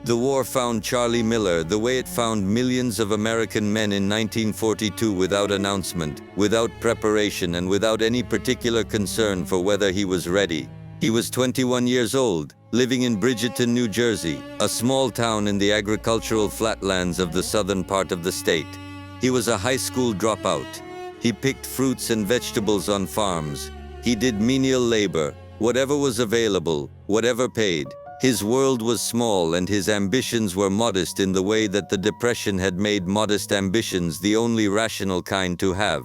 The war found Charlie Miller the way it found millions of American men in 1942 without announcement, without preparation, and without any particular concern for whether he was ready. He was 21 years old, living in Bridgeton, New Jersey, a small town in the agricultural flatlands of the southern part of the state. He was a high school dropout. He picked fruits and vegetables on farms. He did menial labor, whatever was available, whatever paid. His world was small and his ambitions were modest in the way that the Depression had made modest ambitions the only rational kind to have.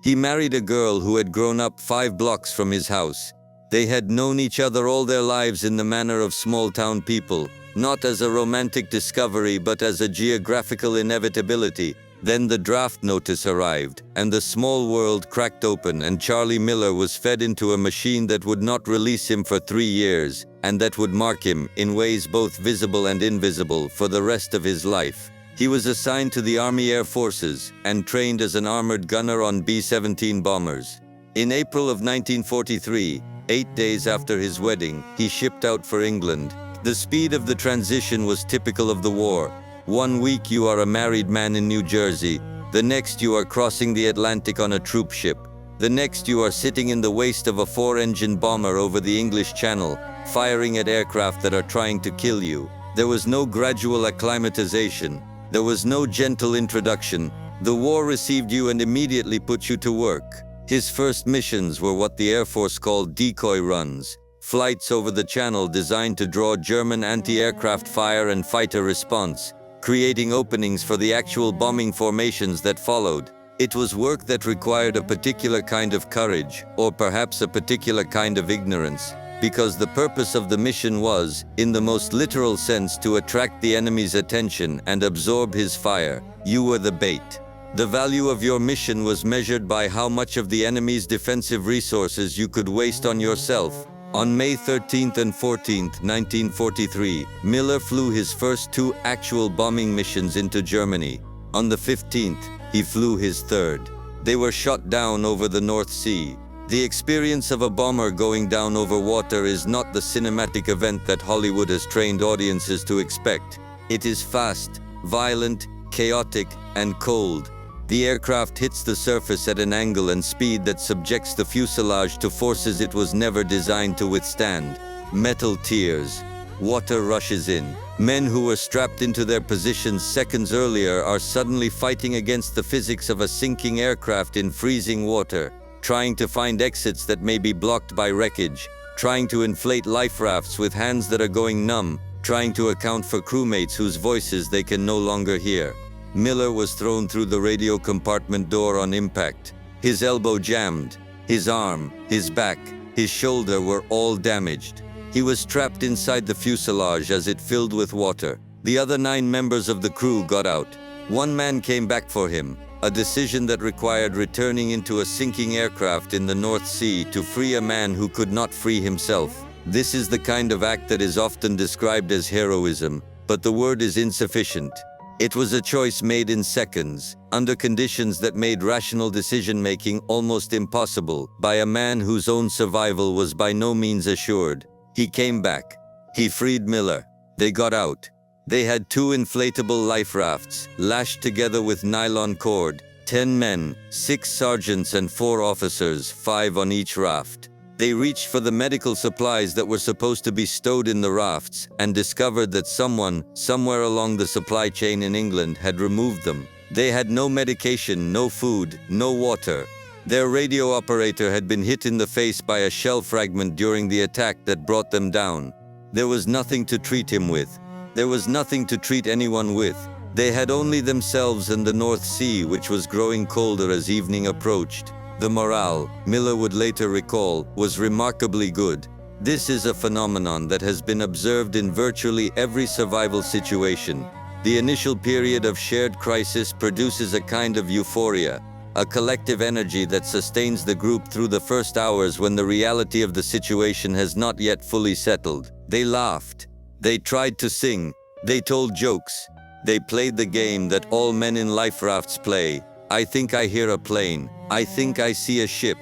He married a girl who had grown up 5 blocks from his house. They had known each other all their lives in the manner of small-town people, not as a romantic discovery but as a geographical inevitability. Then the draft notice arrived, and the small world cracked open, and Charlie Miller was fed into a machine that would not release him for 3 years, and that would mark him, in ways both visible and invisible, for the rest of his life. He was assigned to the Army Air Forces, and trained as an armored gunner on B-17 bombers. In April of 1943, 8 days after his wedding, he shipped out for England. The speed of the transition was typical of the war. 1 week you are a married man in New Jersey, the next you are crossing the Atlantic on a troop ship, the next you are sitting in the waist of a 4-engine bomber over the English Channel, firing at aircraft that are trying to kill you. There was no gradual acclimatization. There was no gentle introduction. The war received you and immediately put you to work. His first missions were what the Air Force called decoy runs, flights over the Channel designed to draw German anti-aircraft fire and fighter response, creating openings for the actual bombing formations that followed. It was work that required a particular kind of courage, or perhaps a particular kind of ignorance, because the purpose of the mission was, in the most literal sense, to attract the enemy's attention and absorb his fire. You were the bait. The value of your mission was measured by how much of the enemy's defensive resources you could waste on yourself. On May 13th and 14th, 1943, Miller flew his first 2 actual bombing missions into Germany. On the 15th, he flew his 3rd. They were shot down over the North Sea. The experience of a bomber going down over water is not the cinematic event that Hollywood has trained audiences to expect. It is fast, violent, chaotic, and cold. The aircraft hits the surface at an angle and speed that subjects the fuselage to forces it was never designed to withstand. Metal tears. Water rushes in. Men who were strapped into their positions seconds earlier are suddenly fighting against the physics of a sinking aircraft in freezing water, trying to find exits that may be blocked by wreckage, trying to inflate life rafts with hands that are going numb, trying to account for crewmates whose voices they can no longer hear. Miller was thrown through the radio compartment door on impact. His elbow jammed. His arm, his back, his shoulder were all damaged. He was trapped inside the fuselage as it filled with water. The other 9 members of the crew got out. 1 man came back for him, a decision that required returning into a sinking aircraft in the North Sea to free a man who could not free himself. This is the kind of act that is often described as heroism, but the word is insufficient. It was a choice made in seconds, under conditions that made rational decision-making almost impossible, by a man whose own survival was by no means assured. He came back. He freed Miller. They got out. They had 2 inflatable life rafts, lashed together with nylon cord, 10 men, 6 sergeants and 4 officers, 5 on each raft. They reached for the medical supplies that were supposed to be stowed in the rafts and discovered that someone, somewhere along the supply chain in England, had removed them. They had no medication, no food, no water. Their radio operator had been hit in the face by a shell fragment during the attack that brought them down. There was nothing to treat him with. There was nothing to treat anyone with. They had only themselves and the North Sea, which was growing colder as evening approached. The morale, Miller would later recall, was remarkably good. This is a phenomenon that has been observed in virtually every survival situation. The initial period of shared crisis produces a kind of euphoria, a collective energy that sustains the group through the first hours when the reality of the situation has not yet fully settled. They laughed. They tried to sing. They told jokes. They played the game that all men in life rafts play. I think I hear a plane. I think I see a ship.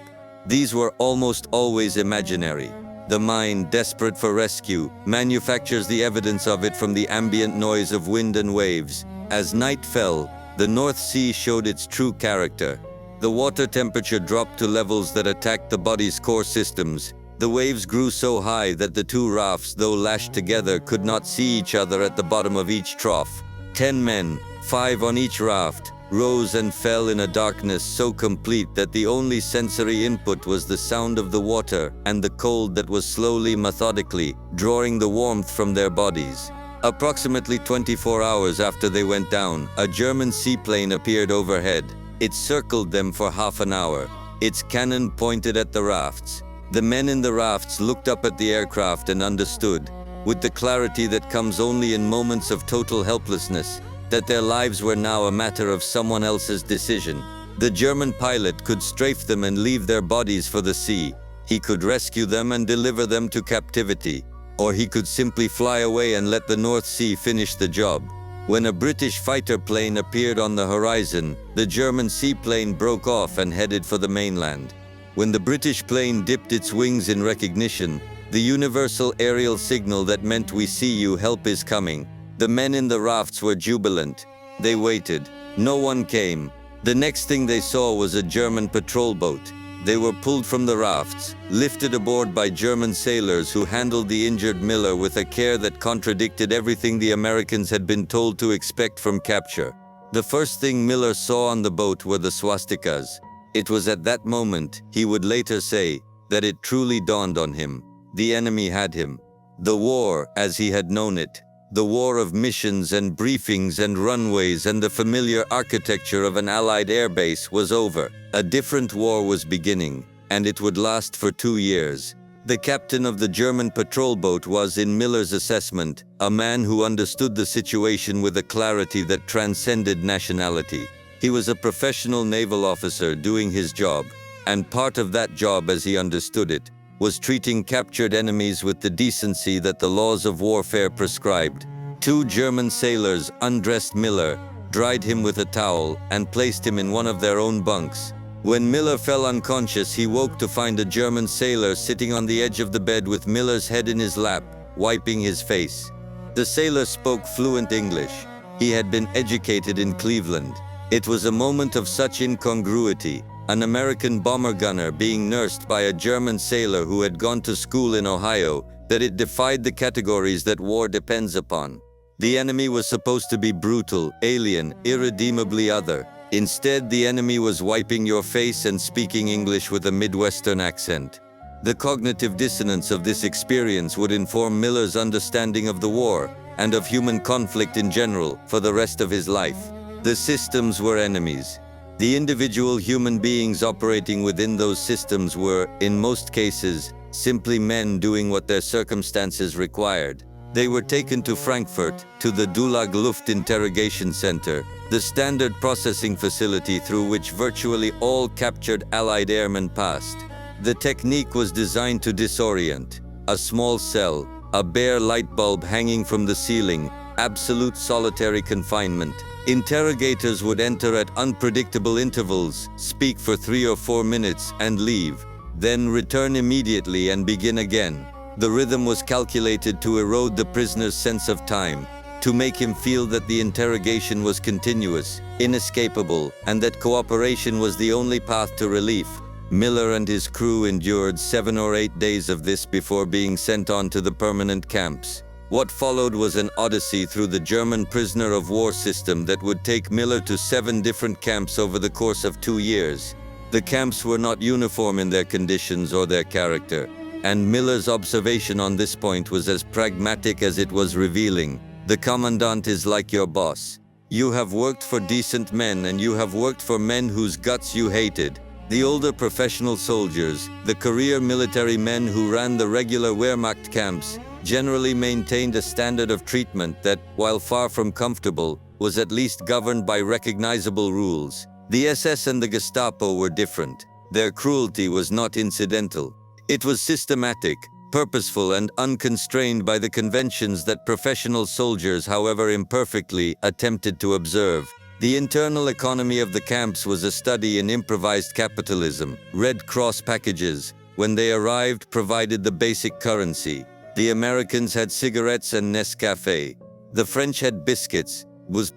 These were almost always imaginary. The mind, desperate for rescue, manufactures the evidence of it from the ambient noise of wind and waves. As night fell, the North Sea showed its true character. The water temperature dropped to levels that attacked the body's core systems. The waves grew so high that the two rafts, though lashed together, could not see each other at the bottom of each trough. 10 men, 5 on each raft, rose and fell in a darkness so complete that the only sensory input was the sound of the water and the cold that was slowly, methodically, drawing the warmth from their bodies. Approximately 24 hours after they went down, a German seaplane appeared overhead. It circled them for half an hour. Its cannon pointed at the rafts. The men in the rafts looked up at the aircraft and understood, with the clarity that comes only in moments of total helplessness, that their lives were now a matter of someone else's decision. The German pilot could strafe them and leave their bodies for the sea. He could rescue them and deliver them to captivity. Or he could simply fly away and let the North Sea finish the job. When a British fighter plane appeared on the horizon, the German seaplane broke off and headed for the mainland. When the British plane dipped its wings in recognition, the universal aerial signal that meant "we see you, help is coming," the men in the rafts were jubilant. They waited. No one came. The next thing they saw was a German patrol boat. They were pulled from the rafts, lifted aboard by German sailors who handled the injured Miller with a care that contradicted everything the Americans had been told to expect from capture. The first thing Miller saw on the boat were the swastikas. It was at that moment, he would later say, that it truly dawned on him. The enemy had him. The war, as he had known it, the war of missions and briefings and runways and the familiar architecture of an Allied airbase, was over. A different war was beginning, and it would last for 2 years. The captain of the German patrol boat was, in Miller's assessment, a man who understood the situation with a clarity that transcended nationality. He was a professional naval officer doing his job, and part of that job, as he understood it, was treating captured enemies with the decency that the laws of warfare prescribed. 2 German sailors undressed Miller, dried him with a towel, and placed him in one of their own bunks. When Miller fell unconscious, he woke to find a German sailor sitting on the edge of the bed with Miller's head in his lap, wiping his face. The sailor spoke fluent English. He had been educated in Cleveland. It was a moment of such incongruity, an American bomber gunner being nursed by a German sailor who had gone to school in Ohio, that it defied the categories that war depends upon. The enemy was supposed to be brutal, alien, irredeemably other. Instead, the enemy was wiping your face and speaking English with a Midwestern accent. The cognitive dissonance of this experience would inform Miller's understanding of the war, and of human conflict in general, for the rest of his life. The systems were enemies. The individual human beings operating within those systems were, in most cases, simply men doing what their circumstances required. They were taken to Frankfurt, to the Dulag Luft Interrogation Center, the standard processing facility through which virtually all captured Allied airmen passed. The technique was designed to disorient. A small cell, a bare light bulb hanging from the ceiling, absolute solitary confinement. Interrogators would enter at unpredictable intervals, speak for 3 or 4 minutes, and leave, then return immediately and begin again. The rhythm was calculated to erode the prisoner's sense of time, to make him feel that the interrogation was continuous, inescapable, and that cooperation was the only path to relief. Miller and his crew endured 7 or 8 days of this before being sent on to the permanent camps. What followed was an odyssey through the German prisoner of war system that would take Miller to 7 different camps over the course of 2 years. The camps were not uniform in their conditions or their character, and Miller's observation on this point was as pragmatic as it was revealing. The commandant is like your boss. You have worked for decent men and you have worked for men whose guts you hated. The older professional soldiers, the career military men who ran the regular Wehrmacht camps, generally maintained a standard of treatment that, while far from comfortable, was at least governed by recognizable rules. The SS and the Gestapo were different. Their cruelty was not incidental. It was systematic, purposeful, and unconstrained by the conventions that professional soldiers, however imperfectly, attempted to observe. The internal economy of the camps was a study in improvised capitalism, Red Cross packages, when they arrived, provided the basic currency. The Americans had cigarettes and Nescafé. The French had biscuits.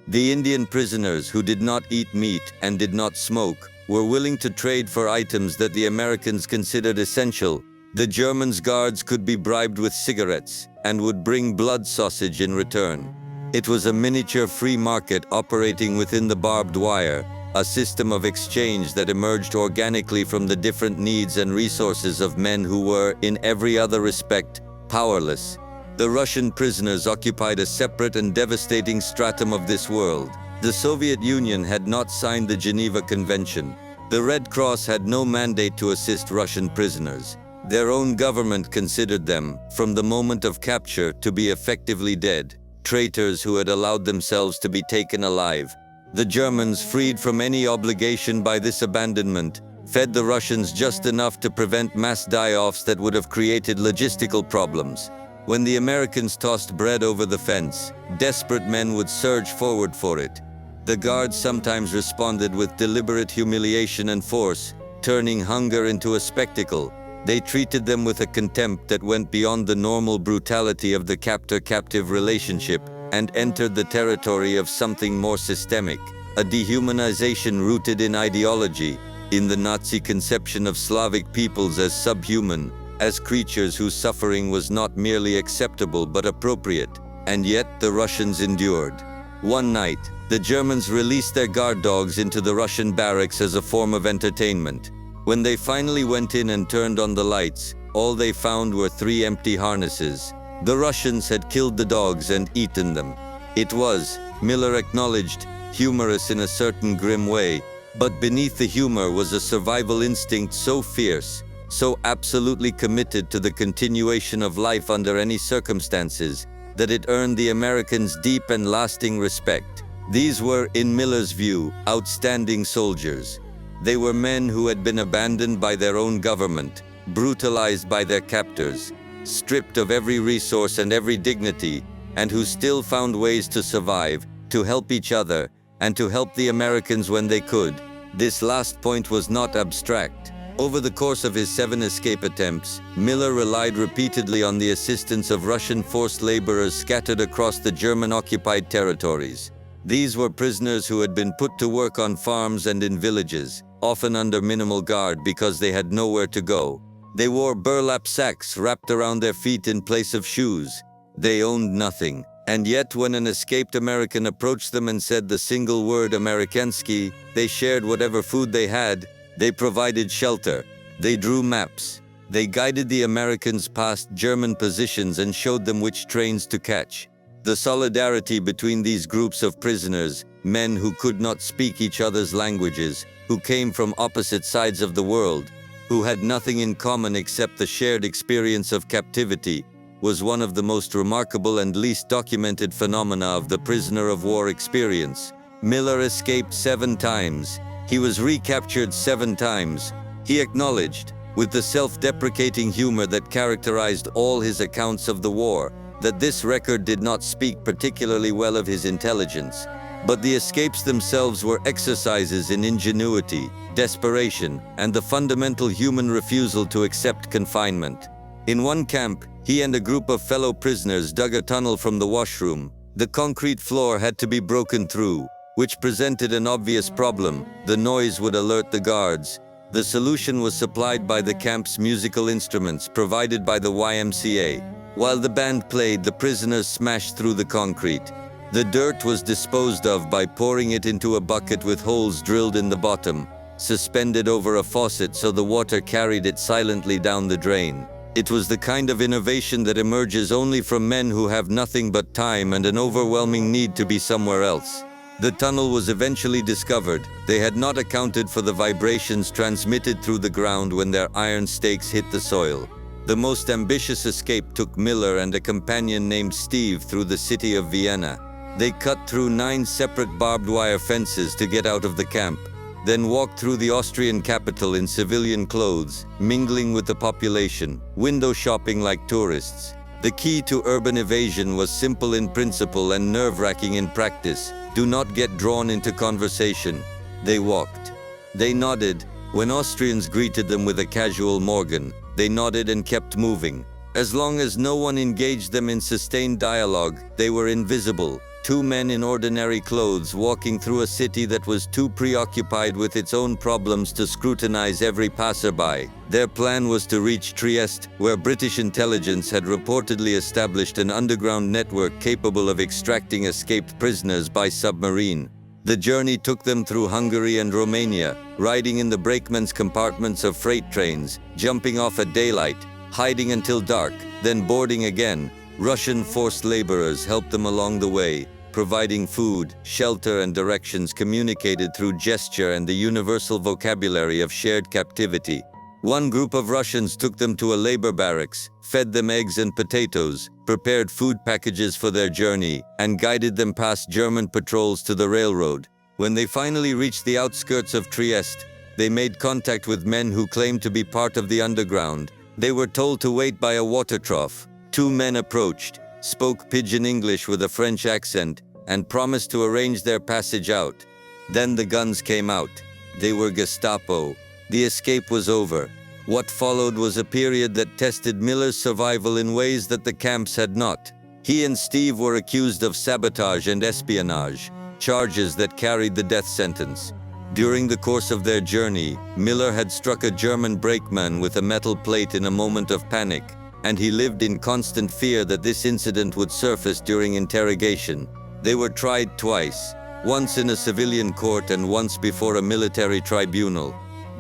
The Indian prisoners, who did not eat meat and did not smoke, were willing to trade for items that the Americans considered essential. The Germans' guards could be bribed with cigarettes and would bring blood sausage in return. It was a miniature free market operating within the barbed wire, a system of exchange that emerged organically from the different needs and resources of men who were, in every other respect, powerless. The Russian prisoners occupied a separate and devastating stratum of this world. The Soviet Union had not signed the Geneva Convention. The Red Cross had no mandate to assist Russian prisoners. Their own government considered them, from the moment of capture, to be effectively dead, traitors who had allowed themselves to be taken alive. The Germans, freed from any obligation by this abandonment, fed the Russians just enough to prevent mass die-offs that would have created logistical problems. When the Americans tossed bread over the fence, desperate men would surge forward for it. The guards sometimes responded with deliberate humiliation and force, turning hunger into a spectacle. They treated them with a contempt that went beyond the normal brutality of the captor-captive relationship and entered the territory of something more systemic, a dehumanization rooted in ideology, in the Nazi conception of Slavic peoples as subhuman, as creatures whose suffering was not merely acceptable but appropriate. And yet the Russians endured. One night, the Germans released their guard dogs into the Russian barracks as a form of entertainment. When they finally went in and turned on the lights, all they found were 3 empty harnesses. The Russians had killed the dogs and eaten them. It was, Miller acknowledged, humorous in a certain grim way, but beneath the humor was a survival instinct so fierce, so absolutely committed to the continuation of life under any circumstances, that it earned the Americans deep and lasting respect. These were, in Miller's view, outstanding soldiers. They were men who had been abandoned by their own government, brutalized by their captors, stripped of every resource and every dignity, and who still found ways to survive, to help each other, and to help the Americans when they could. This last point was not abstract. Over the course of his 7 escape attempts, Miller relied repeatedly on the assistance of Russian forced laborers scattered across the German-occupied territories. These were prisoners who had been put to work on farms and in villages, often under minimal guard because they had nowhere to go. They wore burlap sacks wrapped around their feet in place of shoes. They owned nothing. And yet when an escaped American approached them and said the single word Amerikansky, they shared whatever food they had. They provided shelter. They drew maps. They guided the Americans past German positions and showed them which trains to catch. The solidarity between these groups of prisoners, men who could not speak each other's languages, who came from opposite sides of the world, who had nothing in common except the shared experience of captivity, was one of the most remarkable and least documented phenomena of the prisoner of war experience. Miller escaped 7 times. He was recaptured 7 times. He acknowledged, with the self-deprecating humor that characterized all his accounts of the war, that this record did not speak particularly well of his intelligence. But the escapes themselves were exercises in ingenuity, desperation, and the fundamental human refusal to accept confinement. In one camp, he and a group of fellow prisoners dug a tunnel from the washroom. The concrete floor had to be broken through, which presented an obvious problem. The noise would alert the guards. The solution was supplied by the camp's musical instruments provided by the YMCA. While the band played, the prisoners smashed through the concrete. The dirt was disposed of by pouring it into a bucket with holes drilled in the bottom, suspended over a faucet so the water carried it silently down the drain. It was the kind of innovation that emerges only from men who have nothing but time and an overwhelming need to be somewhere else. The tunnel was eventually discovered. They had not accounted for the vibrations transmitted through the ground when their iron stakes hit the soil. The most ambitious escape took Miller and a companion named Steve through the city of Vienna. They cut through 9 separate barbed wire fences to get out of the camp, then walked through the Austrian capital in civilian clothes, mingling with the population, window shopping like tourists. The key to urban evasion was simple in principle and nerve-wracking in practice. Do not get drawn into conversation. They walked. They nodded. When Austrians greeted them with a casual "Morgen," They nodded and kept moving. As long as no one engaged them in sustained dialogue, they were invisible. Two men in ordinary clothes walking through a city that was too preoccupied with its own problems to scrutinize every passerby. Their plan was to reach Trieste, where British intelligence had reportedly established an underground network capable of extracting escaped prisoners by submarine. The journey took them through Hungary and Romania, riding in the brakeman's compartments of freight trains, jumping off at daylight, hiding until dark, then boarding again. Russian forced laborers helped them along the way, providing food, shelter, and directions communicated through gesture and the universal vocabulary of shared captivity. One group of Russians took them to a labor barracks, fed them eggs and potatoes, prepared food packages for their journey, and guided them past German patrols to the railroad. When they finally reached the outskirts of Trieste, they made contact with men who claimed to be part of the underground. They were told to wait by a water trough. Two men approached, spoke pidgin English with a French accent, and promised to arrange their passage out. Then the guns came out. They were Gestapo. The escape was over. What followed was a period that tested Miller's survival in ways that the camps had not. He and Steve were accused of sabotage and espionage, charges that carried the death sentence. During the course of their journey, Miller had struck a German brakeman with a metal plate in a moment of panic, and he lived in constant fear that this incident would surface during interrogation. They were tried twice, once in a civilian court and once before a military tribunal.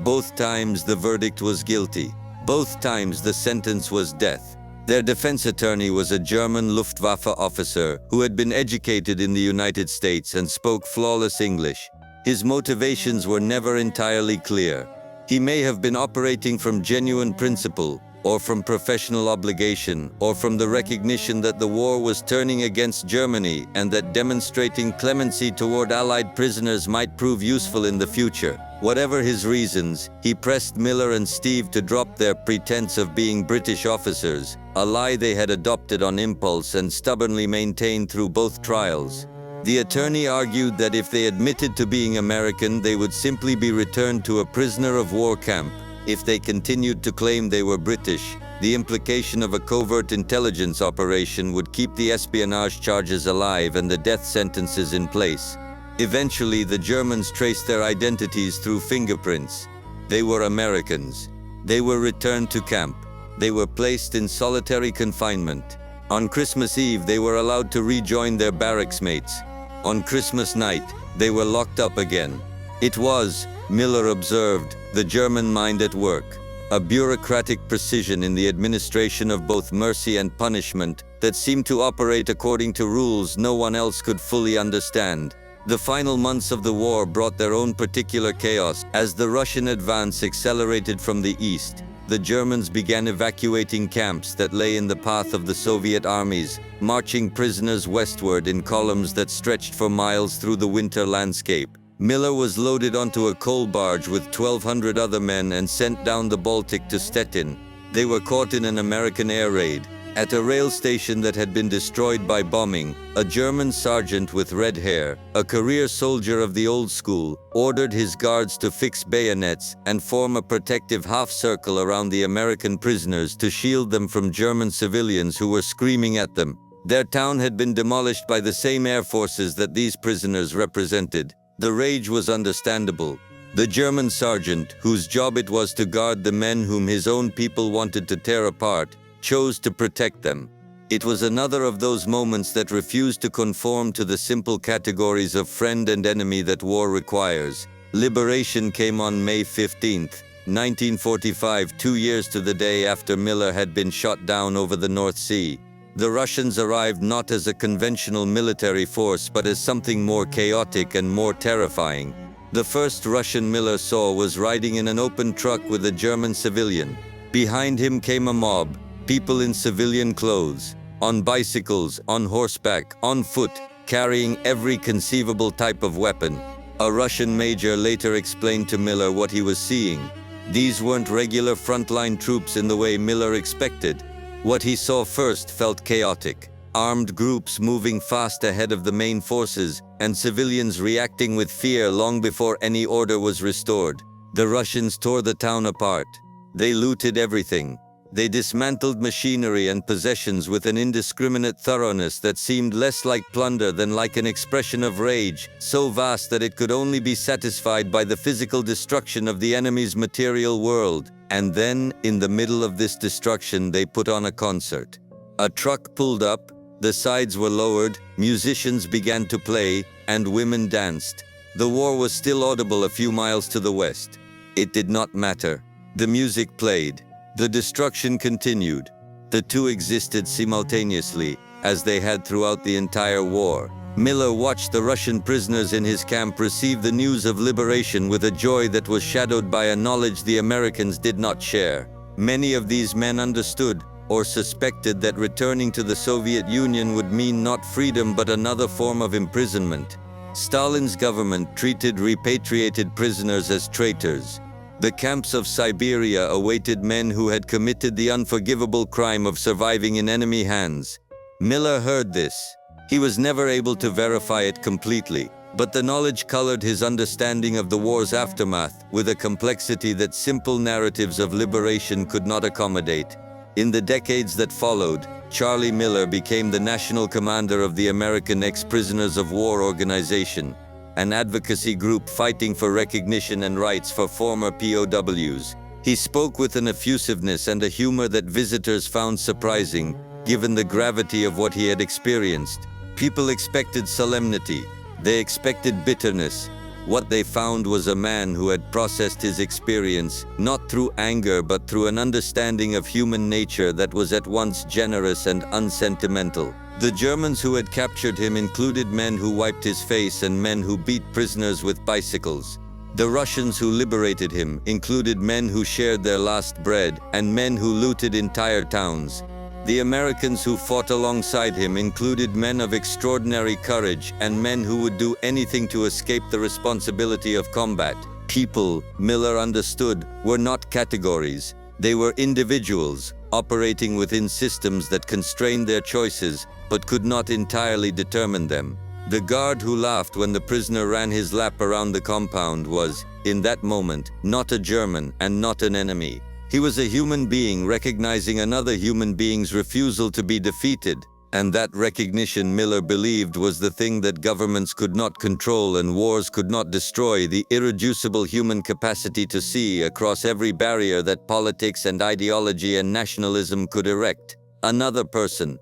Both times the verdict was guilty. Both times the sentence was death. Their defense attorney was a German Luftwaffe officer who had been educated in the United States and spoke flawless English. His motivations were never entirely clear. He may have been operating from genuine principle, or from professional obligation, or from the recognition that the war was turning against Germany and that demonstrating clemency toward Allied prisoners might prove useful in the future. Whatever his reasons, he pressed Miller and Steve to drop their pretense of being British officers, a lie they had adopted on impulse and stubbornly maintained through both trials. The attorney argued that if they admitted to being American, they would simply be returned to a prisoner of war camp. If they continued to claim they were British, the implication of a covert intelligence operation would keep the espionage charges alive and the death sentences in place. Eventually, the Germans traced their identities through fingerprints. They were Americans. They were returned to camp. They were placed in solitary confinement. On Christmas Eve, they were allowed to rejoin their barracks mates. On Christmas night, they were locked up again. It was, Miller observed, the German mind at work, a bureaucratic precision in the administration of both mercy and punishment that seemed to operate according to rules no one else could fully understand. The final months of the war brought their own particular chaos. As the Russian advance accelerated from the east, the Germans began evacuating camps that lay in the path of the Soviet armies, marching prisoners westward in columns that stretched for miles through the winter landscape. Miller was loaded onto a coal barge with 1,200 other men and sent down the Baltic to Stettin. They were caught in an American air raid. At a rail station that had been destroyed by bombing, a German sergeant with red hair, a career soldier of the old school, ordered his guards to fix bayonets and form a protective half-circle around the American prisoners to shield them from German civilians who were screaming at them. Their town had been demolished by the same air forces that these prisoners represented. The rage was understandable. The German sergeant, whose job it was to guard the men whom his own people wanted to tear apart, chose to protect them. It was another of those moments that refused to conform to the simple categories of friend and enemy that war requires. Liberation came on May 15, 1945, 2 years to the day after Miller had been shot down over the North Sea. The Russians arrived not as a conventional military force, but as something more chaotic and more terrifying. The first Russian Miller saw was riding in an open truck with a German civilian. Behind him came a mob, people in civilian clothes, on bicycles, on horseback, on foot, carrying every conceivable type of weapon. A Russian major later explained to Miller what he was seeing. These weren't regular frontline troops in the way Miller expected. What he saw first felt chaotic. Armed groups moving fast ahead of the main forces, and civilians reacting with fear long before any order was restored. The Russians tore the town apart. They looted everything. They dismantled machinery and possessions with an indiscriminate thoroughness that seemed less like plunder than like an expression of rage, so vast that it could only be satisfied by the physical destruction of the enemy's material world. And then, in the middle of this destruction, they put on a concert. A truck pulled up, the sides were lowered, musicians began to play, and women danced. The war was still audible a few miles to the west. It did not matter. The music played. The destruction continued. The two existed simultaneously, as they had throughout the entire war. Miller watched the Russian prisoners in his camp receive the news of liberation with a joy that was shadowed by a knowledge the Americans did not share. Many of these men understood, or suspected, that returning to the Soviet Union would mean not freedom but another form of imprisonment. Stalin's government treated repatriated prisoners as traitors. The camps of Siberia awaited men who had committed the unforgivable crime of surviving in enemy hands. Miller heard this. He was never able to verify it completely, but the knowledge colored his understanding of the war's aftermath with a complexity that simple narratives of liberation could not accommodate. In the decades that followed, Charlie Miller became the national commander of the American Ex-Prisoners of War Organization, an advocacy group fighting for recognition and rights for former POWs. He spoke with an effusiveness and a humor that visitors found surprising, given the gravity of what he had experienced. People expected solemnity. They expected bitterness. What they found was a man who had processed his experience, not through anger but through an understanding of human nature that was at once generous and unsentimental. The Germans who had captured him included men who wiped his face and men who beat prisoners with bicycles. The Russians who liberated him included men who shared their last bread and men who looted entire towns. The Americans who fought alongside him included men of extraordinary courage and men who would do anything to escape the responsibility of combat. People, Miller understood, were not categories. They were individuals, operating within systems that constrained their choices but could not entirely determine them. The guard who laughed when the prisoner ran his lap around the compound was, in that moment, not a German and not an enemy. He was a human being recognizing another human being's refusal to be defeated, and that recognition, Miller believed, was the thing that governments could not control and wars could not destroy: the irreducible human capacity to see across every barrier that politics and ideology and nationalism could erect. Another person,